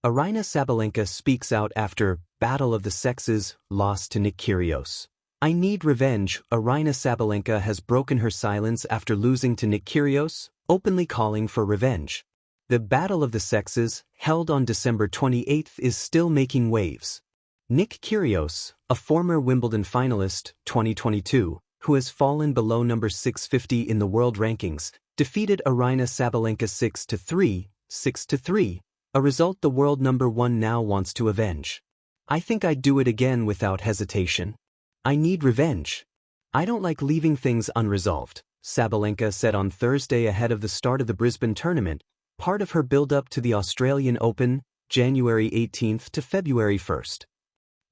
Aryna Sabalenka speaks out after Battle of the Sexes loss to Nick Kyrgios. I need revenge. Aryna Sabalenka has broken her silence after losing to Nick Kyrgios, openly calling for revenge. The Battle of the Sexes, held on December 28, is still making waves. Nick Kyrgios, a former Wimbledon finalist, 2022, who has fallen below number 650 in the world rankings, defeated Aryna Sabalenka 6-3, 6-3, a result the world number 1 now wants to avenge. I think I'd do it again without hesitation. I need revenge. I don't like leaving things unresolved, Sabalenka said on Thursday ahead of the start of the Brisbane tournament, part of her build-up to the Australian Open, January 18 to February 1.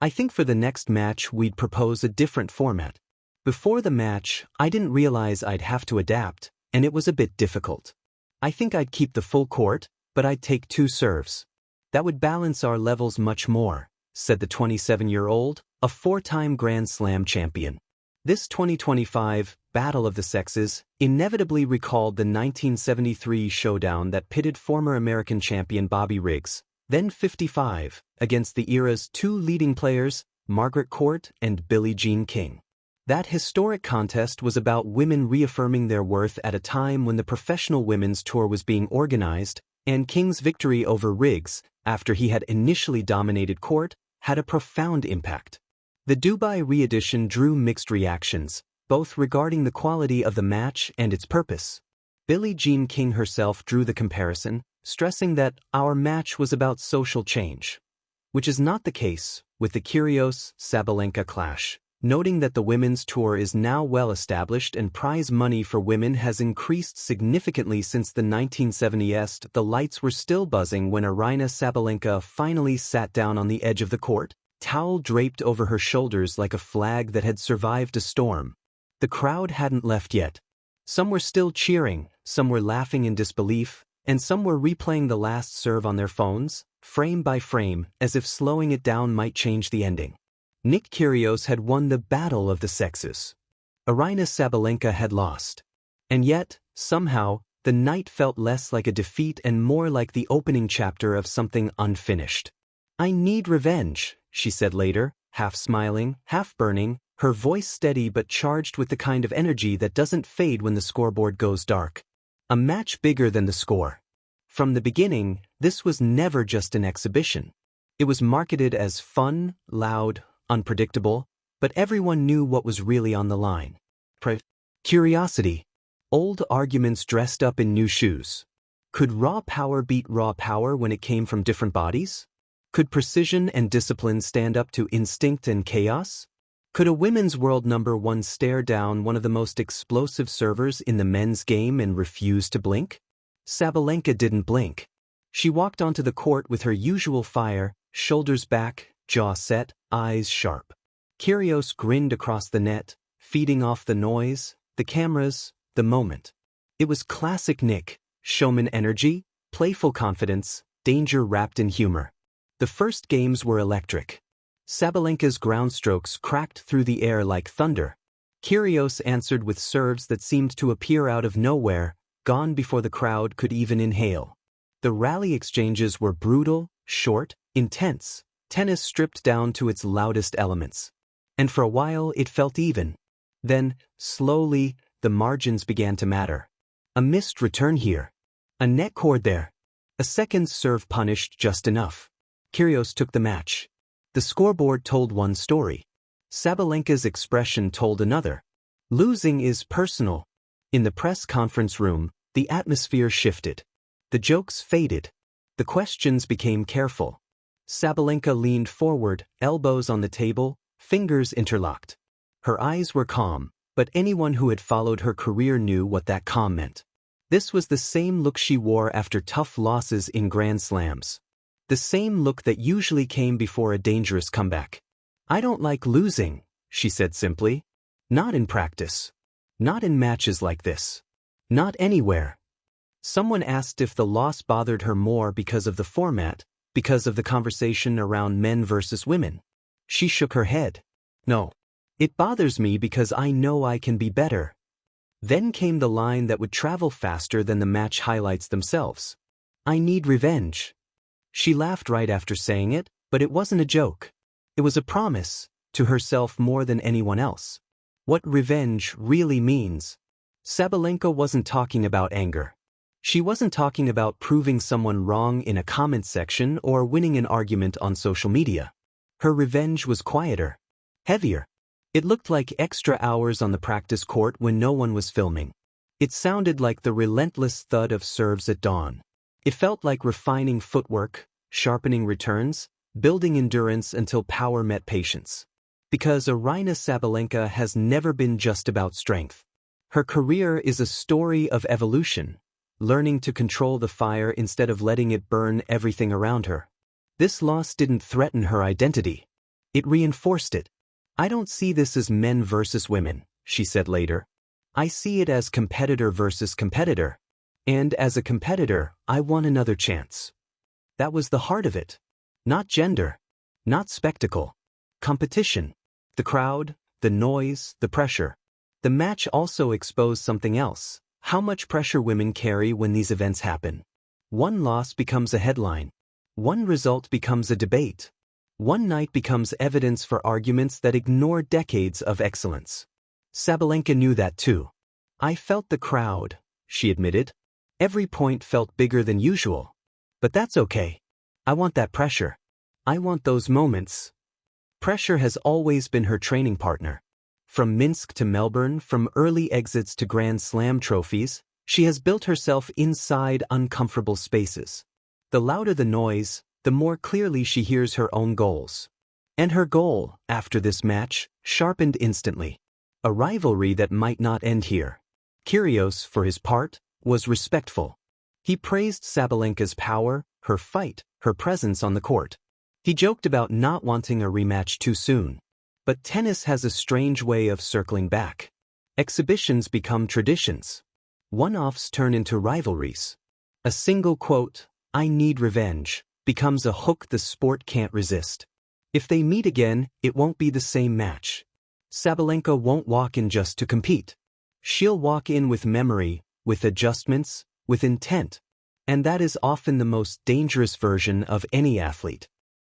I think for the next match we'd propose a different format. Before the match, I didn't realize I'd have to adapt, and it was a bit difficult. I think I'd keep the full court, but I'd take 2 serves. That would balance our levels much more, said the 27-year-old, a 4-time Grand Slam champion. This 2025 Battle of the Sexes inevitably recalled the 1973 showdown that pitted former American champion Bobby Riggs, then 55, against the era's 2 leading players, Margaret Court and Billie Jean King. That historic contest was about women reaffirming their worth at a time when the professional women's tour was being organized, and King's victory over Riggs, after he had initially dominated court, had a profound impact. The Dubai re-edition drew mixed reactions, both regarding the quality of the match and its purpose. Billie Jean King herself drew the comparison, stressing that our match was about social change, which is not the case with the Kyrgios-Sabalenka clash, noting that the women's tour is now well established and prize money for women has increased significantly since the 1970s. The lights were still buzzing when Aryna Sabalenka finally sat down on the edge of the court, towel draped over her shoulders like a flag that had survived a storm. The crowd hadn't left yet. Some were still cheering, some were laughing in disbelief, and some were replaying the last serve on their phones, frame by frame, as if slowing it down might change the ending. Nick Kyrgios had won the Battle of the Sexes. Aryna Sabalenka had lost. And yet, somehow, the night felt less like a defeat and more like the opening chapter of something unfinished. I need revenge, she said later, half smiling, half burning, her voice steady but charged with the kind of energy that doesn't fade when the scoreboard goes dark. A match bigger than the score. From the beginning, this was never just an exhibition. It was marketed as fun, loud, unpredictable, but everyone knew what was really on the line. Curiosity. Old arguments dressed up in new shoes. Could raw power beat raw power when it came from different bodies? Could precision and discipline stand up to instinct and chaos? Could a women's world number 1 stare down one of the most explosive servers in the men's game and refuse to blink? Sabalenka didn't blink. She walked onto the court with her usual fire, shoulders back, jaw set, eyes sharp. Kyrgios grinned across the net, feeding off the noise, the cameras, the moment. It was classic Nick, showman energy, playful confidence, danger wrapped in humor. The first games were electric. Sabalenka's ground strokes cracked through the air like thunder. Kyrgios answered with serves that seemed to appear out of nowhere, gone before the crowd could even inhale. The rally exchanges were brutal, short, intense, tennis stripped down to its loudest elements. And for a while it felt even. Then, slowly, the margins began to matter. A missed return here. A net cord there. A second serve punished just enough. Kyrgios took the match. The scoreboard told one story. Sabalenka's expression told another. Losing is personal. In the press conference room, the atmosphere shifted. The jokes faded. The questions became careful. Sabalenka leaned forward, elbows on the table, fingers interlocked. Her eyes were calm, but anyone who had followed her career knew what that calm meant. This was the same look she wore after tough losses in Grand Slams. The same look that usually came before a dangerous comeback. I don't like losing, she said simply. Not in practice. Not in matches like this. Not anywhere. Someone asked if the loss bothered her more because of the format, because of the conversation around men versus women. She shook her head. No. It bothers me because I know I can be better. Then came the line that would travel faster than the match highlights themselves. I need revenge. She laughed right after saying it, but it wasn't a joke. It was a promise, to herself more than anyone else. What revenge really means. Sabalenka wasn't talking about anger. She wasn't talking about proving someone wrong in a comment section or winning an argument on social media. Her revenge was quieter, heavier. It looked like extra hours on the practice court when no one was filming. It sounded like the relentless thud of serves at dawn. It felt like refining footwork, sharpening returns, building endurance until power met patience. Because Aryna Sabalenka has never been just about strength. Her career is a story of evolution, learning to control the fire instead of letting it burn everything around her. This loss didn't threaten her identity. It reinforced it. "I don't see this as men versus women," she said later. "I see it as competitor versus competitor. And as a competitor, I want another chance." That was the heart of it. Not gender. Not spectacle. Competition. The crowd, the noise, the pressure. The match also exposed something else: how much pressure women carry when these events happen. One loss becomes a headline. One result becomes a debate. One night becomes evidence for arguments that ignore decades of excellence. Sabalenka knew that too. "I felt the crowd," she admitted. "Every point felt bigger than usual. But that's okay. I want that pressure. I want those moments." Pressure has always been her training partner. From Minsk to Melbourne, from early exits to Grand Slam trophies, she has built herself inside uncomfortable spaces. The louder the noise, the more clearly she hears her own goals. And her goal, after this match, sharpened instantly. A rivalry that might not end here. Kyrgios, for his part, was respectful. He praised Sabalenka's power, her fight, her presence on the court. He joked about not wanting a rematch too soon. But tennis has a strange way of circling back. Exhibitions become traditions. One-offs turn into rivalries. A single quote, "I need revenge," becomes a hook the sport can't resist. If they meet again, it won't be the same match. Sabalenka won't walk in just to compete. She'll walk in with memory, with adjustments, with intent. And that is often the most dangerous version of any athlete.